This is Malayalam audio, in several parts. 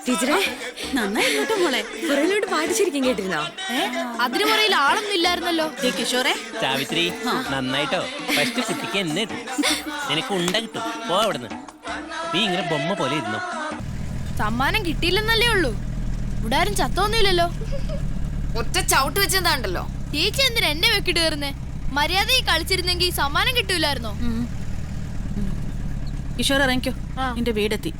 ടീച്ചറെ നന്നായി കേട്ടോ മോളെ. പുറയിലോട്ട് പാട്ട് ശരിക്കും കേട്ടിരുന്നോ? അതിന് പുറയിൽ ആളൊന്നും ഇല്ലായിരുന്നല്ലോ. കിഷോറെ സാവിത്രി നന്നായിട്ടോ. ഫസ്റ്റ് കുട്ടിക്ക് എന്ന് നിനക്ക് ഉണ്ട കിട്ടും. പോ അവിടുന്ന്. നീ ഇങ്ങനെ ബൊമ്മ പോലെ ഇരുന്നോ. സമ്മാനം കിട്ടിയില്ലെന്നല്ലേ ഉള്ളൂ. ഇവിടെ ആരും ചത്തൊന്നുമില്ലല്ലോ. ഒറ്റ ചവിട്ട് വെച്ചെന്താണ്ടല്ലോ. ചേച്ചി എന്തിനാ എന്നെ വെക്കിട്ട് കയറുന്നേ? മര്യാദയിൽ കളിച്ചിരുന്നെങ്കിൽ സമ്മാനം കിട്ടൂലായിരുന്നോ? കിഷോർ ഇറങ്ങിക്കോ, നിന്റെ വീടെത്തി.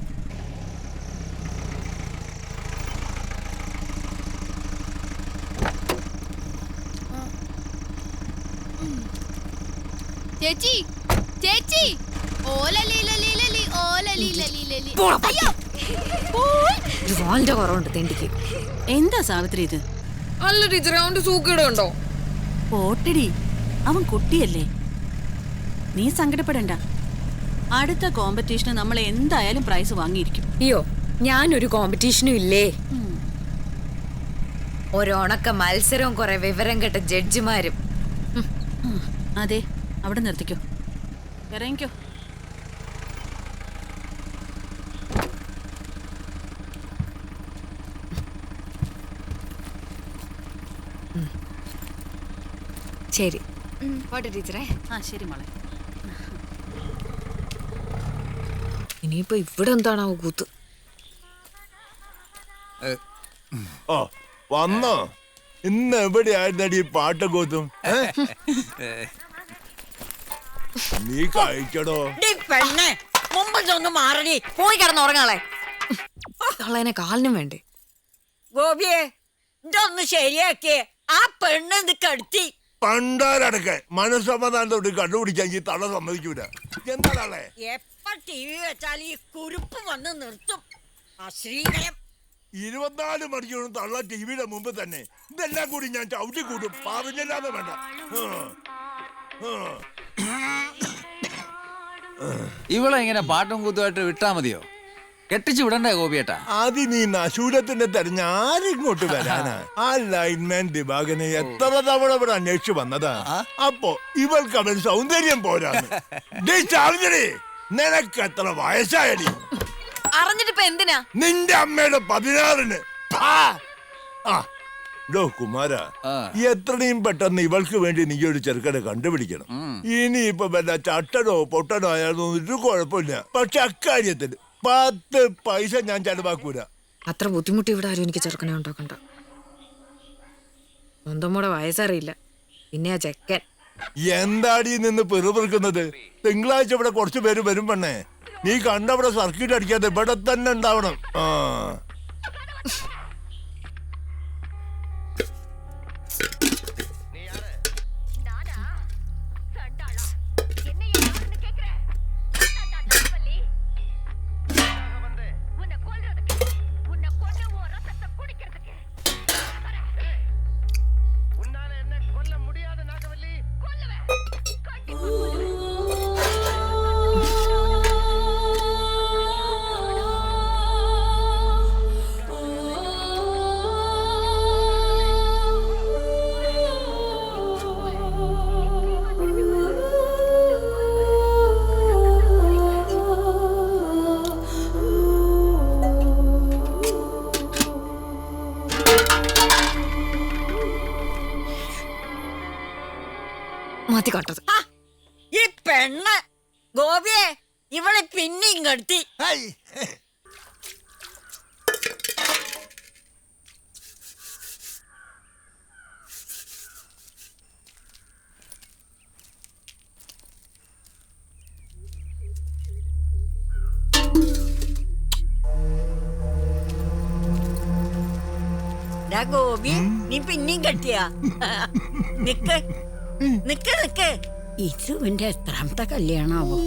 ചേച്ചി ചേച്ചി ഓലലീലലീലലി ഓലലീലലീലലി. അയ്യോ വാലിന്റെ കുറവുണ്ട് തെണ്ടിക്ക്. എന്താ സാവിത്രി ഇത്? അല്ല ടീച്ചറെ, അവന്റെ സൂക്കേടുണ്ടോ? പോട്ടടി, അവൻ കുട്ടിയല്ലേ, നീ സങ്കടപ്പെടണ്ട. അടുത്ത കോമ്പറ്റീഷന് നമ്മൾ എന്തായാലും പ്രൈസ് വാങ്ങിയിരിക്കും. അയ്യോ, ഞാനൊരു കോമ്പറ്റീഷനും ഇല്ലേ. ഒരോണക്ക മത്സരവും കുറെ വിവരം കേട്ട ജഡ്ജിമാരും. അതെ, അവിടെ നിർത്തിക്കോ, ഇറങ്ങിക്കോ. ശരി പോട്ടെ ടീച്ചറെ. ശരി മോളെ. ഇനിയിപ്പോ ഇവിടെ എന്താണാവോ കൂത്ത്? ഓ വന്നോ? ഇന്ന് എവിടെയായിരുന്നടി പാട്ട് കൂത്തും? നീ കഴിക്കടോ. മാറടി, പോയി കിടന്നുറങ്ങാളെ. കളനെ കാലിനും വേണ്ടേ? ഗോപിയെ, ഇതൊന്ന് ശരിയാക്കിയേ. ആ പെണ്ണ് ഇത് കടത്തി. പണ്ടാരടക്കെ മനസ്സമാധാനത്തോട്ട് കണ്ടുപിടിക്കാൻ ഈ തള സമ്മതിക്കൂല. എന്താണേ എപ്പ ടി വി വെച്ചാൽ ഈ കുരുപ്പ് വന്ന് നിർത്തും. അശ്രീകരം 24 മണിക്കൂറും തള്ള ടിവിയുടെ മുമ്പ് തന്നെ. ഇതെല്ലാം കൂടി ഞാൻ ചവിട്ടി കൂട്ടും. പറഞ്ഞല്ലാതെ വേണ്ട. ഇവളെ ഇങ്ങനെ പാട്ടും കൂത്തുമായിട്ട് വിട്ടാ മതിയോ? കെട്ടിച്ചു വിടണ്ടേ ഗോപിയേട്ടാ? ആദ്യം നീ നശൂരത്തിന്റെ തെരഞ്ഞ ആരിങ്ങോട്ട് വരാനാ? ആ ലൈൻമാൻ ദിവാകനെ എത്ര തവണ ഇവിടെ അന്വേഷിച്ചു വന്നതാ. അപ്പൊ ഇവൾക്ക് അവൻ സൗന്ദര്യം പോരാന്ന്. നിനക്ക് എത്ര വയസ്സായടി? അറിഞ്ഞിട്ടിപ്പോ എന്തിനാ? നിന്റെ അമ്മയുടെ 16-ന്. കുമാര, എത്രയും പെട്ടെന്ന് ഇവൾക്ക് വേണ്ടി നീ ഒരു ചെറുക്കനെ കണ്ടുപിടിക്കണം. ഇനിയിപ്പൊ വല്ല ചട്ടനോ പൊട്ടനോ ആയാലും ഒരു കുഴപ്പമില്ല. പക്ഷെ അക്കാര്യത്തിൽ 10 പൈസ ഞാൻ ചെലവാക്കൂല. അത്ര ബുദ്ധിമുട്ടി ഇവിടെ ആരും എനിക്ക് ചെറുക്കനെ ഉണ്ടാക്കണ്ട. സ്വന്തം കൂടെ വയസ്സറിയില്ല, പിന്നെ ആ ചെക്കൻ. എന്താടി നിന്ന് പെറുപിറുക്കുന്നത്? തിങ്കളാഴ്ച ഇവിടെ കുറച്ചു പേര് വരും പെണ്ണേ. നീ കണ്ടവിടെ സർക്യൂട്ട് അടിക്കാതെ ഇവിടെ തന്നെ ഉണ്ടാവണം. മതി കണ്ടത്. ഈ പെണ്ണ് ഗോപിയെ ഇവളെ പിന്നെയും കടത്തി. ഗോപി, നീ പിന്നെയും കെട്ടിയാ? നിക്ക് നിക്ക് നിക്ക്. ഇസുവിന്റെ എത്രാമത്തെ കല്യാണാവോ?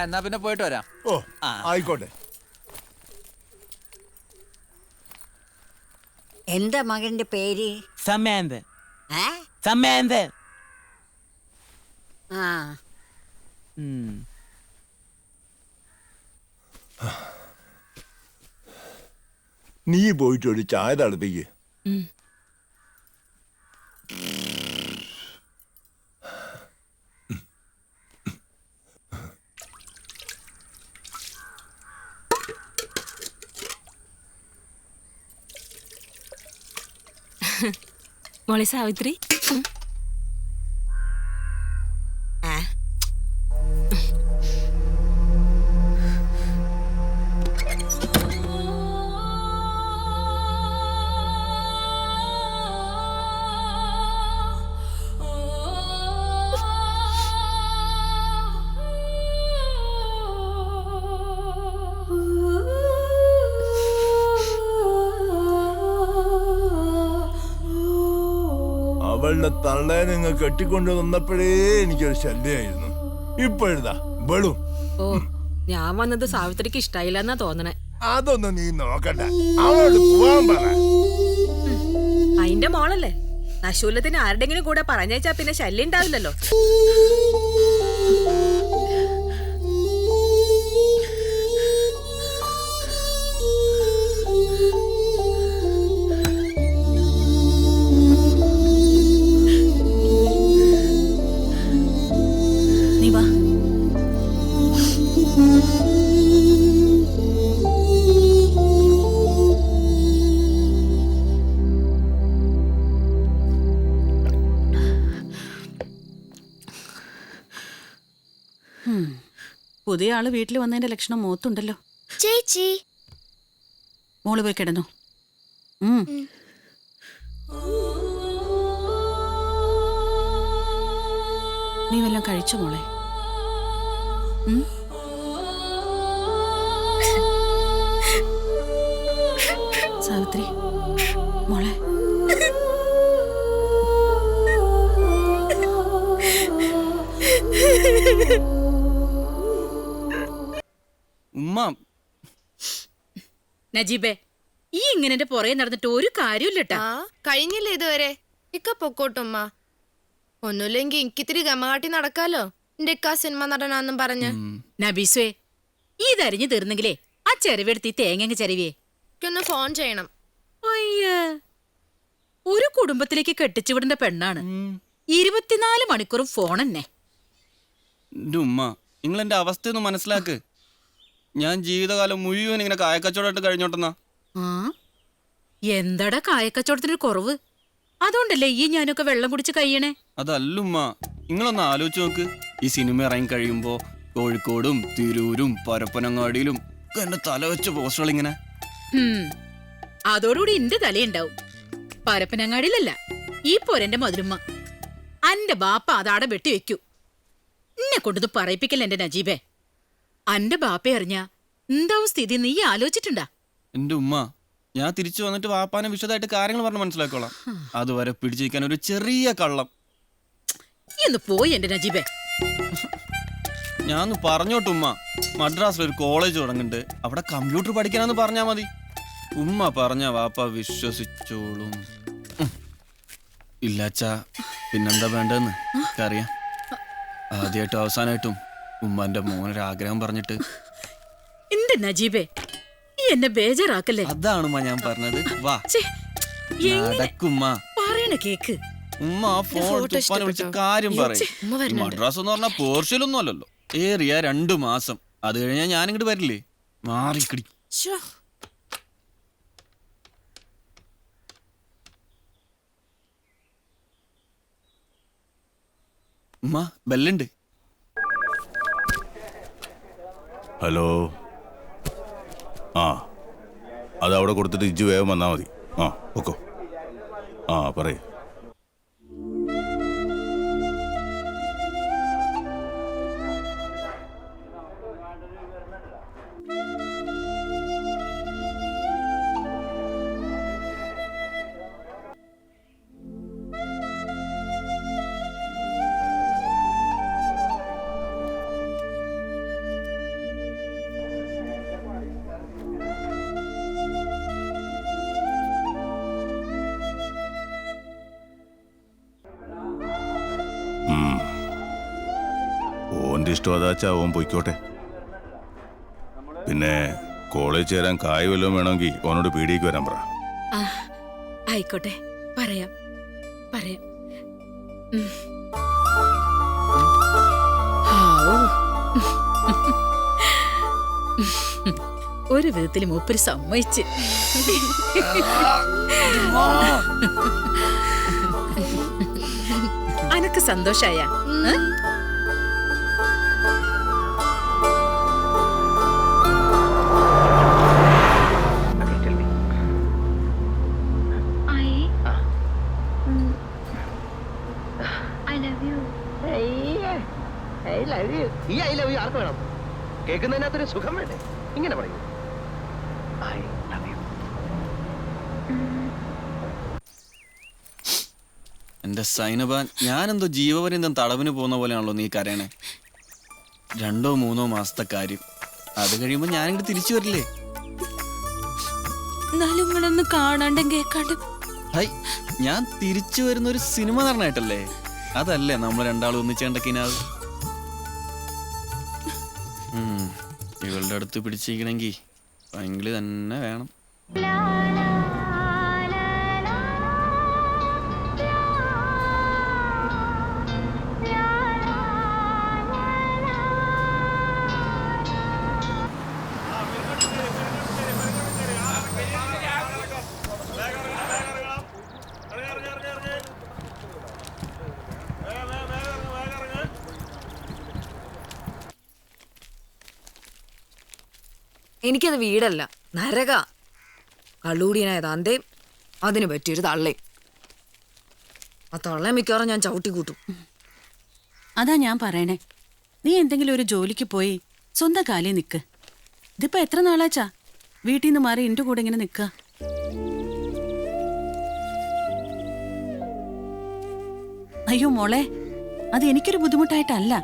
എന്നാ പിന്നെ പോയിട്ട് വരാം. ഓ ആയിക്കോട്ടെ. എന്താ മകന്റെ പേര്? സമയാന്തൻ. ഏ? സമയാന്തൻ. ആ നീ പോയിട്ട് ഒരു ചായ തിളപ്പിക്ക്. മോളെ സാവിത്രി. അവളുടെ തള്ളയെ നിങ്ങൾ കെട്ടിക്കൊണ്ട് വന്നപ്പോഴേ എനിക്കൊരു ശല്യമായിരുന്നു. ഇപ്പോഴെന്താ വെളും. ഓ, ഞാൻ വന്നത് സാവിത്രിക്ക് ഇഷ്ടായില്ലെന്നാ തോന്നണേ. അതൊന്നും നീ നോക്കണ്ട, അവളോട് പോവാൻ പറ. അതിന്റെ മോളല്ലേ, നശൂലത്തിന് ആരുടെങ്കിലും കൂടെ പറഞ്ഞേച്ചാ പിന്നെ ശല്യം ഉണ്ടാവില്ലല്ലോ. നീ വാ. പുതിയ ആള് വീട്ടിൽ വന്നതിന്റെ ലക്ഷണം മുഖത്തുണ്ടല്ലോ. ചേച്ചി മോള് പോയി കിടന്നു. നീ വല്ലതും കഴിച്ചോ മോളെ? സാവിത്രി മോളെ. ഉമ്മ നജീബേ, ഈ ഇങ്ങനെ എന്റെ പുറകെ നടന്നിട്ട് ഒരു കാര്യമില്ലട്ടാ. ആ കഴിഞ്ഞില്ലേ ഇതുവരെ? ഇക്ക പൊക്കോട്ടുമ്മ. ഒന്നുമില്ലെങ്കി എനിക്കിത്തിരി ഗമകാട്ടി നടക്കാലോ. എന്റെ ഇക്ക സിനിമ നടനാന്നും പറഞ്ഞ്. നബീസ്വേ, ഇതരിഞ്ഞു തീർന്നെങ്കിലേ ആ ചെരവെടുത്ത് ഈ തേങ്ങ ചെരവിയേ. എനിക്കൊന്ന് ഫോൺ ചെയ്യണം. അയ്യേ, ഒരു കുടുംബത്തിലേക്ക് കെട്ടിച്ചുവിടേണ്ട പെണ്ണാണ്. 24 മണിക്കൂറും ഫോൺ തന്നെ. എൻ്റെ ഉമ്മ, നിങ്ങൾ എൻ്റെ അവസ്ഥയൊന്ന് മനസ്സിലാക്ക്. ഞാൻ ജീവിതകാലം മുഴുവൻ ഇങ്ങനെ കായക്കച്ചവടമായിട്ട് കഴിഞ്ഞോട്ടെന്നാ. ആ എന്താടാ കായക്കച്ചവടത്തിനൊരു കുറവ്? അതുകൊണ്ടല്ലേ ഈ ഞാനൊക്കെ വെള്ളം കുടിച്ച് കഴിയണേ. അതല്ലുമ്മ, നിങ്ങളൊന്ന് ആലോചിച്ച് നോക്ക്. ഈ സിനിമ ഇറങ്ങി കഴിയുമ്പോൾ കോഴിക്കോടും തിരൂരും പരപ്പനങ്ങാടിയിലും ഒക്കെ എൻ്റെ തല വെച്ച പോസ്റ്ററുകൾ ഇങ്ങനെ. അതോടുകൂടി എന്റെ തലയുണ്ടാവും. പരപ്പനങ്ങാടിയിലല്ല, ഈ പോരെന്റെ മധുരമ്മ. അന്റെ ബാപ്പ അതാടെ വെട്ടിവെക്കൂ. എന്നെ കൊണ്ടത് പറയിപ്പിക്കല്ല എന്റെ നജീബേ. അന്റെ ബാപ്പ അറിഞ്ഞ എന്താവും സ്ഥിതി നീ ആലോചിച്ചിട്ടുണ്ടാ? എൻ്റെ ഉമ്മ, ഞാൻ തിരിച്ചു വന്നിട്ട് വാപ്പാനെ വിശദമായിട്ട് കാര്യങ്ങൾ പറഞ്ഞ് മനസ്സിലാക്കോളാം. അതുവരെ പിടിച്ചിരിക്കാൻ ഒരു ചെറിയ കള്ളം. എന്ന് പോയി എന്റെ നജീബേ. ഞാൻ ഒന്ന് പറഞ്ഞോട്ടുമ്മ, മദ്രാസിൽ ഒരു കോളേജ് തുടങ്ങുന്നുണ്ട്, അവിടെ കമ്പ്യൂട്ടർ പഠിക്കാനെന്ന് പറഞ്ഞാൽ മതി. ഉമ്മ പറഞ്ഞ വാപ്പ വിശ്വസിച്ചോളും. ഇല്ലാച്ചാ പിന്നെന്താ വേണ്ടതെന്ന് അറിയാം. ആദ്യമായിട്ടും അവസാനമായിട്ടും ഉമ്മാന്റെ മോനൊരാഗ്രഹം പറഞ്ഞിട്ട്. എന്റെ നജീബേ, ഈ എന്നെ ബേജാറാക്കല്ലേ. അതാണ് ഉമ്മ ഞാൻ പറഞ്ഞത്. വാ നടക്കുമ്മ. പറയണ കേക്ക്. ഉമ്മ ആ ഫോൺ തുപ്പാനെ വിളിച്ച് കാര്യം പറയും. മദ്രാസ് എന്ന് പറഞ്ഞാൽ പോർഷ്യലൊന്നും അല്ലല്ലോ. ഏറിയ 2 മാസം. അത് കഴിഞ്ഞാൽ ഞാനിങ്ങോട്ട് വരില്ലേ. മാറിക്കിടി. ഉമ്മ ബെല്ലുണ്ട്. ഹലോ. ആ, അതവിടെ കൊടുത്തിട്ട് ഇജ്ജ് വേഗം വന്നാൽ മതി. ആ ഓക്കോ. ആ പറയൂ. അവന്റെ ഇഷ്ടം അതാച്ചാ ഓൻ പൊയ്ക്കോട്ടെ. പിന്നെ കോളേജ് ചേരാൻ കായ് വല്ലതും വേണമെങ്കിൽ ഓനോട് പീടിയേക്ക് വരാൻ പറ. ആ, ആയിക്കോട്ടെ, പറയാം പറയാം. ഹാവൂ. ഒരു വിധത്തിൽ മൂപ്പര് സമ്മതിച്ച്. അനക്ക് സന്തോഷായ? ഈ ഐ ലവ് യു ആർക്ക് വേണം? കേൾക്കുന്നതിനകത്തൊരു സുഖം വേണ്ടേ? ഇങ്ങനെ പറയൂ. എന്റെ സൈനബ, ഞാനെന്തോ ജീവപര്യന്തം തടവിന് പോകുന്ന പോലെയാണല്ലോ നീ കരയണേ. 2-3 മാസത്തെ കാര്യം, അത് കഴിയുമ്പോ ഞാനിങ്ങോട്ട് തിരിച്ചു വരില്ലേ? എന്നാലും നിങ്ങളൊന്ന് കാണാണ്ടും കേൾക്കാണ്ടും. ഹൈ, ഞാൻ തിരിച്ചു വരുന്ന ഒരു സിനിമ നടനായിട്ടല്ലേ? അതല്ലേ നമ്മൾ രണ്ടാളും ഒന്നിച്ചേണ്ടക്കിനാവ്. ഇവളുടെ അടുത്ത് പിടിച്ചിരിക്കണമെങ്കിൽ ഭയങ്കര തന്നെ വേണം. എനിക്കത് വീടല്ല, നരക. കള്ളൂടിയനായത് അന്തേ, അതിന് പറ്റിയൊരു തള്ളേ. ആ തള്ളേ മിക്കവാറും ഞാൻ ചവിട്ടി കൂട്ടും. അതാ ഞാൻ പറയണേ, നീ എന്തെങ്കിലും ഒരു ജോലിക്ക് പോയി സ്വന്തം കാലിൽ നിൽക്ക്. ഇതിപ്പോ എത്ര നാളാച്ചാ വീട്ടിൽ നിന്ന് മാറി എന്റെ കൂടെ ഇങ്ങനെ നിൽക്കുക? അയ്യോ മോളെ, അത് എനിക്കൊരു ബുദ്ധിമുട്ടായിട്ടല്ല,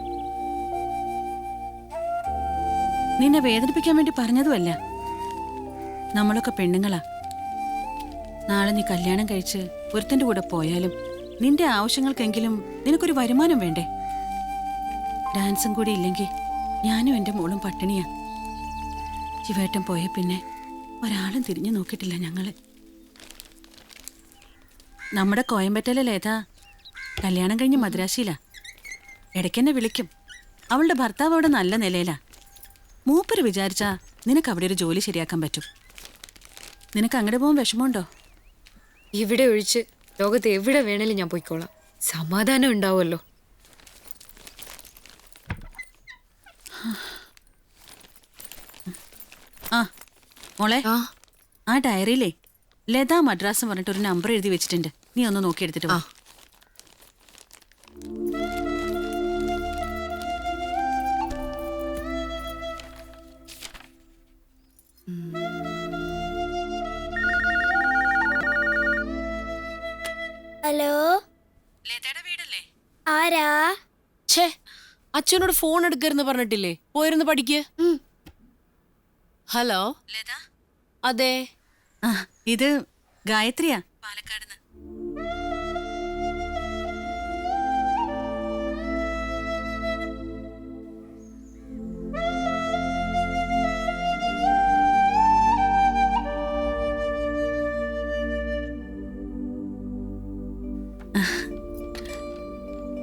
നിന്നെ വേദനിപ്പിക്കാൻ വേണ്ടി പറഞ്ഞതുമല്ല. നമ്മളൊക്കെ പെണ്ണുങ്ങളാ. നാളെ നീ കല്യാണം കഴിച്ച് ഒരുത്തന്റെ കൂടെ പോയാലും നിന്റെ ആവശ്യങ്ങൾക്കെങ്കിലും നിനക്കൊരു വരുമാനം വേണ്ടേ? ഡാൻസും കൂടി ഇല്ലെങ്കിൽ ഞാനും എൻ്റെ മോളും പട്ടിണിയാ. ശിവേട്ടൻ പോയ പിന്നെ ഒരാളും തിരിഞ്ഞു നോക്കിയിട്ടില്ല ഞങ്ങള്. നമ്മുടെ കോയമ്പറ്റയിലെ ലേതാ കല്യാണം കഴിഞ്ഞ് മദ്രാശിയിലാ. ഇടയ്ക്കെന്നെ വിളിക്കും. അവളുടെ ഭർത്താവ് അവിടെ നല്ല നിലയിലാ. മൂപ്പര് വിചാരിച്ചാ നിനക്ക് അവിടെ ഒരു ജോലി ശരിയാക്കാൻ പറ്റും. നിനക്ക് അങ്ങോട്ട് പോകാൻ വിഷമമുണ്ടോ? ഇവിടെ ഒഴിച്ച് ലോകത്ത് എവിടെ വേണേലും ഞാൻ പോയിക്കോളാം. സമാധാനം ഉണ്ടാവുമല്ലോ. ആ മോളെ, ആ ഡയറിയിലേ ലതാ മദ്രാസ് പറഞ്ഞിട്ട് ഒരു നമ്പർ എഴുതി വെച്ചിട്ടുണ്ട്. നീ ഒന്ന് നോക്കിയെടുത്തിട്ട് വാ. ഹലോ, ലതയുടെ വീടല്ലേ? ആരാ? ഛേ, അച്ഛനോട് ഫോൺ എടുക്കരുന്ന് പറഞ്ഞിട്ടില്ലേ? പോയിരുന്ന് പഠിക്ക്. ഹലോ ലത? അതെ. ആ, ഇത് ഗായത്രിയാ, പാലക്കാട്.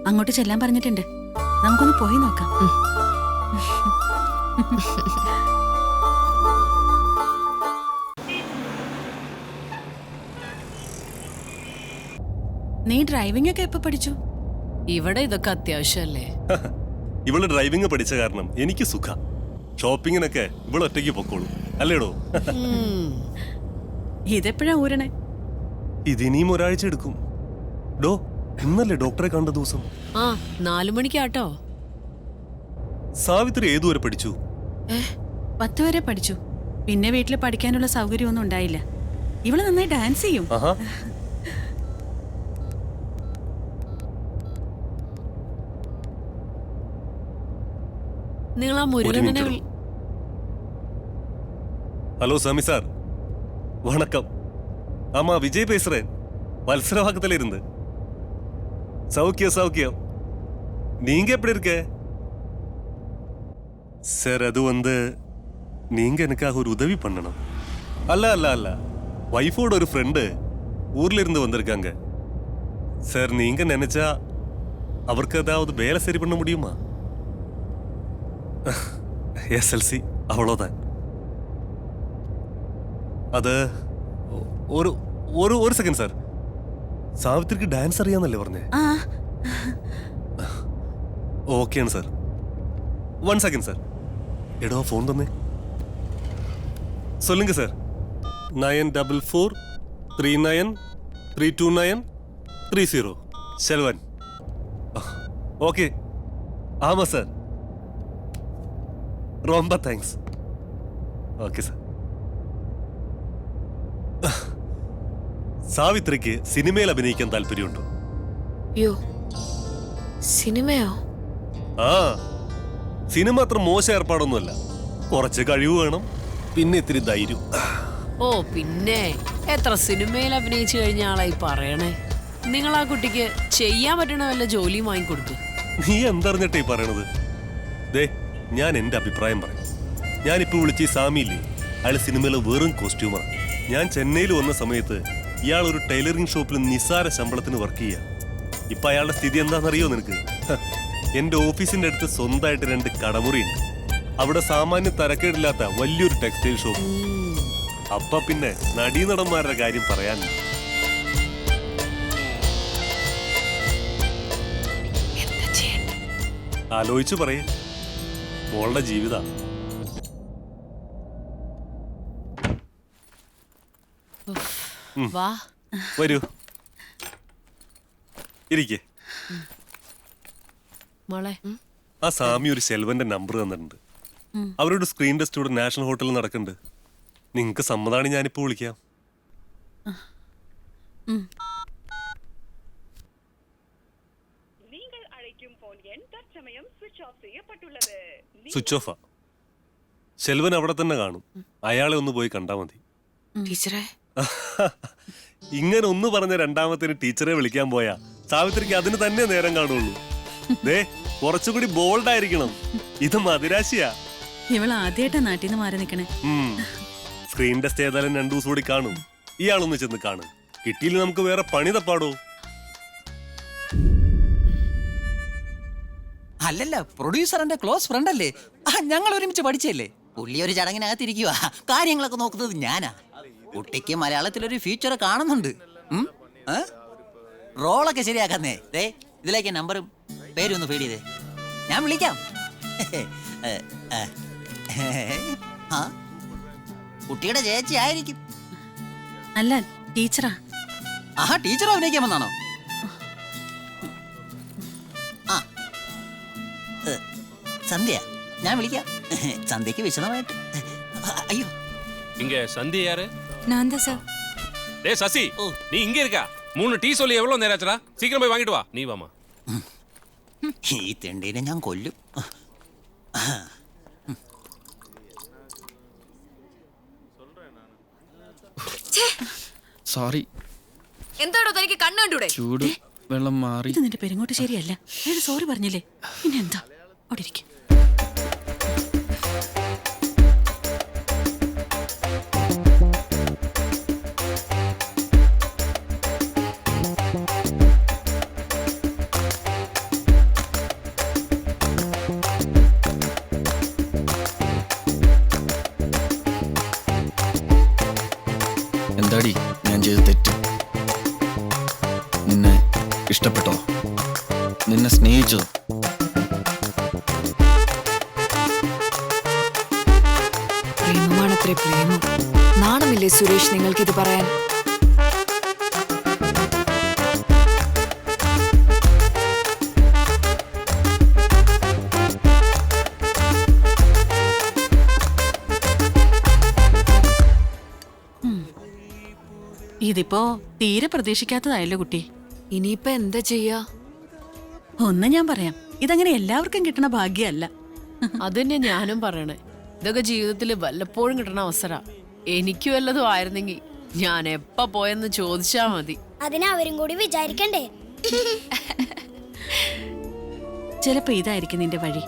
അങ്ങോട്ട് ചെല്ലാൻ പറഞ്ഞിട്ടുണ്ട്. നമുക്കൊന്ന് പോയി നോക്കാം. നീ ഡ്രൈവിംഗ് ഒക്കെ എപ്പോ പഠിച്ചു? ഇവിടെ ഇതൊക്കെ അത്യാവശ്യമല്ലേ? ഇവള് ഡ്രൈവിംഗ് പഠിച്ച കാരണം എനിക്ക് സുഖ. ഷോപ്പിങ്ങിനൊക്കെ ഇവള് ഒറ്റയ്ക്ക് പൊക്കോളൂ, അല്ലേടോ? ഇതെപ്പോഴാ ഊരണേ? ഇതിനിയും ഒരാഴ്ച എടുക്കും. ഡോ, ഇന്നല്ലേ ഡോക്ടറെ കണ്ട ദിവസം? ആ, 4 മണിക്കാട്ടോ. സാവിത്രി ഏതുവരെ പഠിച്ചു? 10 വരെ പഠിച്ചു. പിന്നെ വീട്ടിൽ പഠിക്കാനുള്ള സൗകര്യമൊന്നും ഉണ്ടായില്ല. ഇവള് നന്നായി ഡാൻസ് ചെയ്യും. നിങ്ങൾ ആ മുരുകനെ. ஹலோ சாமி சார், வணக்கம். ஆமா, விஜய் பேசுறேன். வல்சரவாக்கத்துல இருந்து. சௌக்கியம் சௌக்கியம். நீங்க எப்படி இருக்க? சார் அது வந்து நீங்க எனக்காக ஒரு உதவி பண்ணணும். அல்ல அல்ல அல்ல, வைஃபோட ஒரு ஃப்ரெண்டு ஊர்ல இருந்து வந்திருக்காங்க சார். நீங்க நினைச்சா அவருக்கு ஏதாவது வேலை சரி பண்ண முடியுமா? எஸ்எல்சி அவ்வளோதான். അത് ഒരു സെക്കൻഡ് സാർ. സാവിത്രിക്ക് ഡാൻസ് അറിയാന്നല്ലേ പറഞ്ഞേ? ഓക്കെയാണ് സാർ. 1 second sir. എടോ ഫോൺ തന്നെ. சொல்லுங்க சார். 9443932930 செல்வன். ஓகே. ஆமா சார். ரொம்ப தேங்க்ஸ். Okay sir. സാവിത്രിക്ക് സിനിമയിൽ അഭിനയിക്കാൻ താല്പര്യമുണ്ടോ? യോ സിനിമയോ? ആ, സിനിമ അത്ര മോശം ഏർപ്പാടൊന്നുമല്ല. കുറച്ച് കഴിവ് വേണം, പിന്നെ ഇത്തിരി ധൈര്യം. ഓ പിന്നെ എത്ര സിനിമയിൽ അഭിനയിച്ചു കഴിഞ്ഞ ആളായി പറയണേ. നിങ്ങൾ ആ കുട്ടിക്ക് ചെയ്യാൻ പറ്റണ വല്ല ജോലിയും വാങ്ങിക്കൊടുത്തു. നീ എന്തറിഞ്ഞിട്ടേ ഈ പറയണത്? ദേ, ഞാൻ എന്റെ അഭിപ്രായം പറയാം. ഞാനിപ്പോ വിളിച്ച ഈ സാമിയില്ലേ, അയാൾ സിനിമയിലെ വെറും കോസ്റ്റ്യൂമറാണ്. ഞാൻ ചെന്നൈയിൽ വന്ന സമയത്ത് ഇയാൾ ഒരു ടൈലറിംഗ് ഷോപ്പിൽ നിസ്സാര ശമ്പളത്തിന് വർക്ക് ചെയ്യുക. ഇപ്പൊ അയാളുടെ സ്ഥിതി എന്താണെന്നറിയോ നിനക്ക്? എന്റെ ഓഫീസിന്റെ അടുത്ത് സ്വന്തമായിട്ട് 2 കടമുറിയുണ്ട്. അവിടെ സാമാന്യ തരക്കേടില്ലാത്ത വലിയൊരു ടെക്സ്റ്റൈൽ ഷോപ്പ്. അപ്പൊ പിന്നെ നടീനടന്മാരുടെ കാര്യം പറയാനില്ല. ആലോചിച്ചു പറയേ, മോളുടെ ജീവിത. വാ വരൂ, ഇരിക്കേ. മോളെ, ആ സാമി ഒരു സെൽവന്റെ നമ്പർ തന്നിട്ടുണ്ട്. അവരുടെ സ്ക്രീൻ ടെസ്റ്റ് ഇവിടെ നാഷണൽ ഹോട്ടലിൽ നടക്കുന്നുണ്ട്. നിങ്ങക്ക് സമ്മതാണ് ഞാനിപ്പോ വിളിക്കാം. സ്വിച്ച് ഓഫാ. സെൽവൻ അവിടെ തന്നെ കാണും. അയാളെ ഒന്ന് പോയി കണ്ടാ മതി. ടീച്ചറെ, ഇങ്ങനെ ഒന്ന് പറഞ്ഞ രണ്ടാമത്തിന് ടീച്ചറെ വിളിക്കാൻ പോയാ സാവിത്രിക്ക് അതിന് തന്നെ നേരം കാണുള്ളൂ. ദേ, കുറച്ചുകൂടി ബോൾഡ് ആയിരിക്കണം. ഇത് മദിരാശിയാ. ഇവള് ആദ്യമായിട്ടാ നാട്ടിൽ നിന്ന് മാറി നിക്കണേ. സ്ക്രീൻ ടെസ്റ്റ് ഏതായാലും 2 ദിവസം കൂടി കാണും. ഇയാളൊന്ന് ചെന്ന് കാണും. കിട്ടിയില്ല നമുക്ക് വേറെ പണി തപ്പാടോ. അല്ലല്ല, പ്രൊഡ്യൂസറിന്റെ ക്ലോസ് ഫ്രണ്ട് അല്ലേ. ഞങ്ങൾ ഒരുമിച്ച് പഠിച്ചല്ലേ. പുള്ളി ഒരു ചടങ്ങിനകത്തിരിക്കുക. കാര്യങ്ങളൊക്കെ നോക്കുന്നത് ഞാനാ. കുട്ടിക്ക് മലയാളത്തിലൊരു ഫ്യൂച്ചർ കാണുന്നുണ്ട്. റോളൊക്കെ ശരിയാക്കുന്നേ. ദേ, ഇതിലേക്ക് നമ്പറും പേരും ഒന്ന് ഫീഡ് ചെയ്തേ. ഞാൻ വിളിക്കാം. കുട്ടിയുടെ ചേച്ചി ആയിരിക്കും. അല്ല, ടീച്ചറാ. ആഹാ, ടീച്ചർ അഭിനയിക്കാൻ വന്നാണോ? ആ, സന്ധ്യ. ഞാൻ വിളിക്കാം. സന്ധ്യക്ക് വിശദമായിട്ട്. അയ്യോ, இங்க சந்தி யாரு? நான் தான் சார். டேய் சசி, நீ இங்க இருக்கா? 3 டீ சொல்லி எவ்வளவு நேரம் ஆச்சுடா? சீக்கிரம் போய் வாங்கிட்டு வா. நீ வாமா. ഈ തെണ്ടീനെ ഞാൻ കൊല്ലും. സോറി. എന്താടോ തനിക്ക് കണ്ണു കണ്ടൂടെ? ചൂട് വെള്ളം മാറി. ഇത് നിന്റെ പെരുങ്ങോട്ട് ശരിയല്ല. സോറി പറഞ്ഞില്ലേ? പിന്നെ എന്താ അവിടെ ഇരിക്കും. എന്താടി ഞാൻ ചെയ്ത തെറ്റ്? നിന്നെ ഇഷ്ടപ്പെട്ടോ? നിന്നെ സ്നേഹിച്ചോ? പ്രേമമാണത്രേ പ്രേമം. നാണമില്ലേ സുരേഷ് നിങ്ങൾക്കിത് പറയാൻ? ഇതിപ്പോ തീരെ പ്രതീക്ഷിക്കാത്തതായല്ലോ കുട്ടി. ഇനിയിപ്പോ എന്താ ചെയ്യാ? ഒന്ന് ഞാൻ പറയാം, ഇതങ്ങനെ എല്ലാവർക്കും കിട്ടണ ഭാഗ്യമല്ല. അതന്നെ ഞാനും പറയണേ. ഇതൊക്കെ ജീവിതത്തിൽ വല്ലപ്പോഴും കിട്ടണ അവസര. എനിക്ക് വല്ലതും ആയിരുന്നെങ്കിൽ ഞാൻ എപ്പ പോയെന്ന് ചോദിച്ചാ മതി. അതിനവരും കൂടി വിചാരിക്കണ്ടേ? ചിലപ്പോ ഇതായിരിക്കും നിന്റെ വഴി.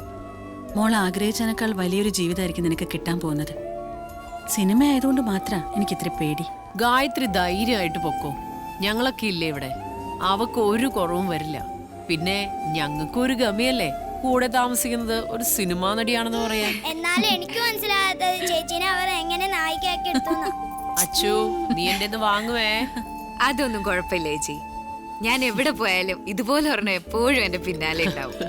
മോൾ ആഗ്രഹിച്ചതിനേക്കാൾ വലിയൊരു ജീവിതമായിരിക്കും നിനക്ക് കിട്ടാൻ പോകുന്നത്. സിനിമ ആയതുകൊണ്ട് മാത്രം എനിക്കിത്തിരി പേടി. ഗായത്രി ധൈര്യമായിട്ട് പൊക്കോ. ഞങ്ങളൊക്കെ ഇല്ലേ ഇവിടെ. അവക്ക് ഒരു കുറവും വരില്ല. പിന്നെ ഞങ്ങൾക്ക് ഒരു ഗമിയല്ലേ കൂടെ താമസിക്കുന്നത് ഒരു സിനിമാ നടിയാണെന്ന് പറയാൻ. എന്നാലും എനിക്ക് മനസ്സിലാകാത്തത് ചേച്ചിനെ അവർ എങ്ങനെ നായികയാക്കി എടുത്തു. അച്ചു, നീ എന്റെ വാങ്ങുവേ. അതൊന്നും കുഴപ്പമില്ല ചേച്ചി. ഞാൻ എവിടെ പോയാലും ഇതുപോലെ പറഞ്ഞ എപ്പോഴും എന്റെ പിന്നാലെ ഉണ്ടാവും.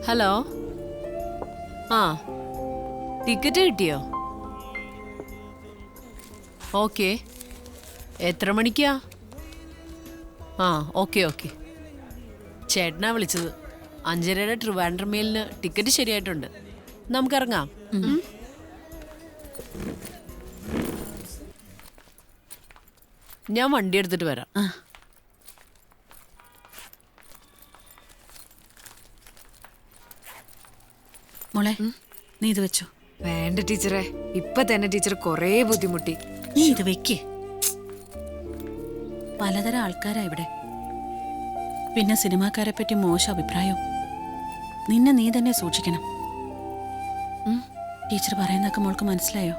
ഹലോ, ആ ടിക്കറ്റ് കിട്ടിയോ? ഓക്കെ, എത്ര മണിക്കാ? ആ ഓക്കെ ഓക്കെ. ചേട്ടനാ വിളിച്ചത്. 5:30 ട്രിവാൻഡ്രം മെയിലിന് ടിക്കറ്റ് ശരിയായിട്ടുണ്ട്. നമുക്കിറങ്ങാം. ഞാൻ വണ്ടി എടുത്തിട്ട് വരാം. മോളെ, നീ ഇത് വെച്ചോ. വേണ്ട ടീച്ചറെ, ഇപ്പൊ തന്നെ ടീച്ചർ കൊറേ ബുദ്ധിമുട്ടി. നീ ഇത് വെക്ക്. പലതരം ആൾക്കാരാ ഇവിടെ. പിന്നെ സിനിമാക്കാരെ പറ്റി മോശം അഭിപ്രായം. നിന്നെ നീ തന്നെ സൂക്ഷിക്കണം. ടീച്ചർ പറയുന്നതൊക്കെ മോൾക്ക് മനസ്സിലായോ?